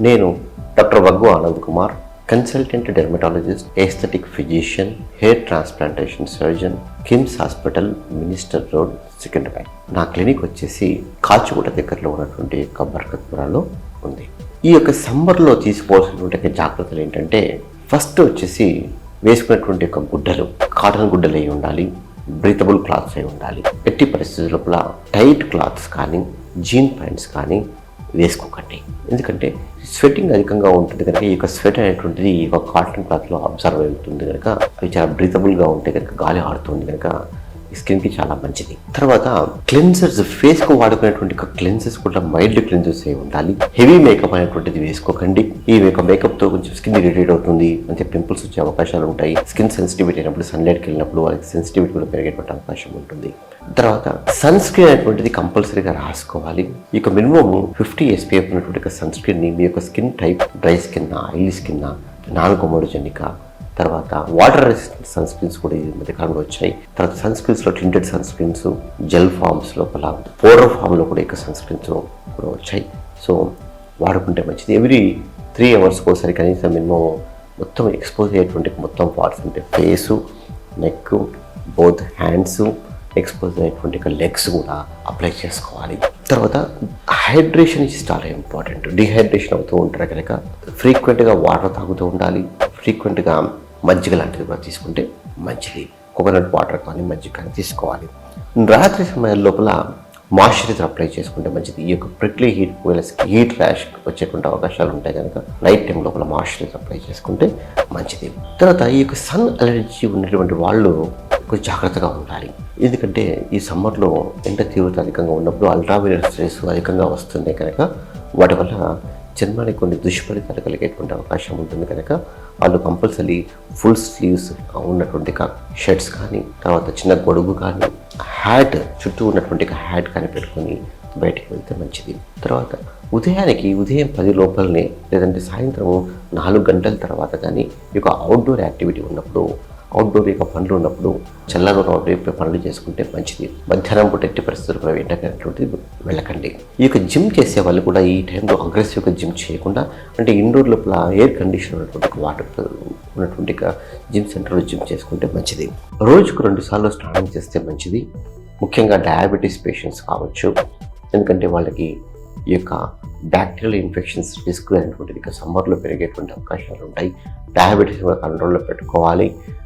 నేను doctor Vaggu Anand Kumar, consultant dermatologist, aesthetic physician, hair transplantation surgeon, KIMS hospital, minister road, Secunderabad. నా clinic వచ్చేసి కాచిగూడ దగ్గరలో ఉన్నటువంటి యొక్క బర్కత్పురాలో ఉంది. ఈ యొక్క సమ్మర్లో తీసుకోవాల్సినటువంటి జాగ్రత్తలు ఏంటంటే, ఫస్ట్ వచ్చేసి వేసుకున్నటువంటి యొక్క గుడ్డలు కాటన్ గుడ్డలు అయి ఉండాలి, బ్రీతబుల్ క్లాత్స్ అయి ఉండాలి. ఎట్టి పరిస్థితుల లోపల టైట్ క్లాత్స్ కానీ జీన్ ప్యాంట్స్ కానీ వేసుకోకండి. ఎందుకంటే స్వెట్టింగ్ అధికంగా ఉంటుంది కనుక ఈ యొక్క స్వెట్ అనేటువంటిది ఈ యొక్క కాటన్ క్లాత్లో అబ్జర్వ్ అవుతుంది కనుక అవి చాలా బ్రీతబుల్గా ఉంటే కనుక గాలి ఆడుతుంది కనుక స్కిన్కి చాలా మంచిది. తర్వాత క్లెన్సర్స్, ఫేస్కు వాడుకునేటువంటి క్లెన్సర్స్ కూడా మైల్డ్ క్లెన్సర్స్ అయి ఉండాలి. హెవీ మేకప్ అనేటువంటిది వేసుకోకండి. ఈ మేకప్తో కొంచెం స్కిన్ ఇరిటేట్ అవుతుంది, అంటే పింపుల్స్ వచ్చే అవకాశాలు ఉంటాయి. స్కిన్ సెన్సిటివిటీ అయినప్పుడు, సన్లైట్కి వెళ్ళినప్పుడు వాళ్ళకి సెన్సిటివిటీ కూడా పెరిగేటువంటి అవకాశం ఉంటుంది. తర్వాత సన్ స్క్రీన్ అనేటువంటిది కంపల్సరీగా రాసుకోవాలి. ఈ యొక్క మినిమం 50 SPF ఉన్నటువంటి సన్ స్క్రీన్ని మీ యొక్క skin type, dry skin, oily skin, non comedogenic, తర్వాత వాటర్ రెసిస్టెంట్ సన్ స్క్రీన్స్ కూడా ఈ మధ్యకాలంలో వచ్చాయి. తర్వాత సన్ స్క్రీన్స్లో tinted sunscreens, gel forms లోపల, పౌడర్ ఫామ్లో కూడా ఇక సన్ స్క్రీన్స్ కూడా వచ్చాయి. సో వాడుకుంటే మంచిది. ఎవ్రీ 3 hours ఒకసారి కనీసం మినిమం మొత్తం ఎక్స్పోజ్ అయ్యేటువంటి మొత్తం పార్ట్స్ అంటే face, neck, both hands, expose అయ్యేటువంటి లెగ్స్ కూడా అప్లై చేసుకోవాలి. తర్వాత హైడ్రేషన్ ఇస్ చాలా ఇంపార్టెంట్. డిహైడ్రేషన్ అవుతూ ఉంటారు కనుక ఫ్రీక్వెంట్గా వాటర్ తాగుతూ ఉండాలి. ఫ్రీక్వెంట్గా మజ్జిగ లాంటిది కూడా తీసుకుంటే మంచిది. కోకోనట్ వాటర్ కానీ మజ్జిగ కానీ తీసుకోవాలి. రాత్రి సమయాల లోపల మాయిశ్చరైజర్ అప్లై చేసుకుంటే మంచిది. ఈ యొక్క ప్రిక్లీ హీట్ హీట్ ర్యాష్ వచ్చేటువంటి అవకాశాలు ఉంటాయి కనుక నైట్ టైం లోపల మాయిశ్చరైజర్ అప్లై చేసుకుంటే మంచిది. తర్వాత ఈ యొక్క సన్ అలర్జీ ఉన్నటువంటి వాళ్ళు కొంచెం జాగ్రత్తగా ఉండాలి. ఎందుకంటే ఈ సమ్మర్లో ఎండ తీవ్రత అధికంగా ఉన్నప్పుడు అల్ట్రావైలెట్ రేస్ అధికంగా వస్తున్నాయి కనుక వాటి వల్ల చర్మానికి కొన్ని దుష్ఫలితాలు కలిగేటువంటి అవకాశం ఉంటుంది కనుక వాళ్ళు కంపల్సరీ ఫుల్ స్లీవ్స్ ఉన్నటువంటి షర్ట్స్ కానీ, తర్వాత చిన్న గొడుగు కానీ, హ్యాట్ చుట్టూ ఉన్నటువంటి హ్యాట్ కానీ పెట్టుకొని బయటికి వెళ్తే మంచిది. తర్వాత ఉదయం 10 లోపలనే లేదంటే సాయంత్రం 4 గంటల తర్వాత కానీ ఈ యొక్క అవుట్డోర్ యాక్టివిటీ ఉన్నప్పుడు, అవుట్డోర్ యొక్క పనులు ఉన్నప్పుడు చల్లగా వైపు పనులు చేసుకుంటే మంచిది. మధ్యాహ్నం పూట ఎట్టి పరిస్థితులు కూడా ఎండకనేటువంటిది వెళ్ళకండి. ఈ యొక్క జిమ్ చేసే వాళ్ళు కూడా ఈ టైంలో అగ్రెసివ్గా జిమ్ చేయకుండా, అంటే ఇండోర్ లోపల ఎయిర్ కండిషన్ ఉన్నటువంటి వాటర్ ఉన్నటువంటి జిమ్ సెంటర్లో జిమ్ చేసుకుంటే మంచిది. రోజుకు 2 సార్లు స్నానం చేస్తే మంచిది. ముఖ్యంగా డయాబెటీస్ పేషెంట్స్ కావచ్చు, ఎందుకంటే వాళ్ళకి ఈ యొక్క బ్యాక్టీరియల్ ఇన్ఫెక్షన్స్ రిస్క్ అనేటువంటిది సమ్మర్లో పెరిగేటువంటి అవకాశాలు ఉంటాయి. డయాబెటీస్ కూడా కంట్రోల్లో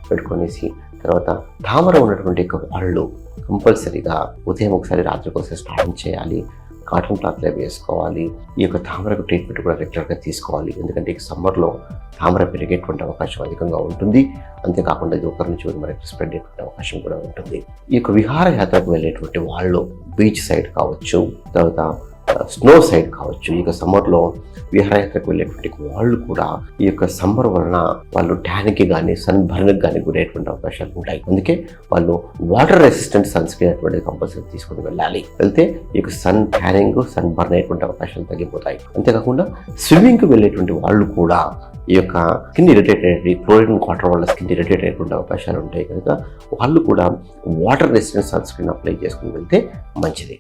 పెట్టుకొనేసి తర్వాత తామర ఉన్నటువంటి వాళ్ళు కంపల్సరీగా ఉదయం ఒకసారి రాత్రికి ఒకసారి స్నానం చేయాలి. కాటన్ క్లాత్లో వేసుకోవాలి. ఈ యొక్క తామరకు ట్రీట్మెంట్ కూడా రెగ్యులర్గా తీసుకోవాలి. ఎందుకంటే ఈ సమ్మర్లో తామర పెరిగేటువంటి అవకాశం అధికంగా ఉంటుంది. అంతేకాకుండా ఇది ఒకరి నుంచి మనకి స్ప్రెడ్ అయ్యేటువంటి అవకాశం కూడా ఉంటుంది. ఈ యొక్క విహారయాత్రకు వెళ్ళేటువంటి వాళ్ళు బీచ్ సైడ్ కావచ్చు, తర్వాత స్నో సైడ్ కావచ్చు, ఈ యొక్క సమ్మర్లో విహారయాత్రకు వెళ్ళేటువంటి వాళ్ళు కూడా ఈ యొక్క సమ్మర్ వలన వాళ్ళు ట్యాన్కి కానీ సన్ బర్న్కి కానీ గురయ్యేటువంటి అవకాశాలు ఉంటాయి. అందుకే వాళ్ళు వాటర్ రెసిస్టెంట్ సన్ స్క్రీన్ అనేటువంటి కంపల్సరీ తీసుకుని వెళ్ళాలి. వెళ్తే ఈ యొక్క సన్ ట్యానింగ్, సన్ బర్న్ అయ్యేటువంటి అవకాశాలు తగ్గిపోతాయి. అంతేకాకుండా స్విమ్మింగ్కి వెళ్ళేటువంటి వాళ్ళు కూడా ఈ యొక్క స్కిన్ ఇరిటేట్ అయ్యేది, క్లోరిన్ వాటర్ వల్ల స్కిన్ ఇరిటేట్ అయ్యేటువంటి అవకాశాలు ఉంటాయి కనుక వాళ్ళు కూడా water resistant sunscreen apply చేసుకుని వెళ్తే మంచిది.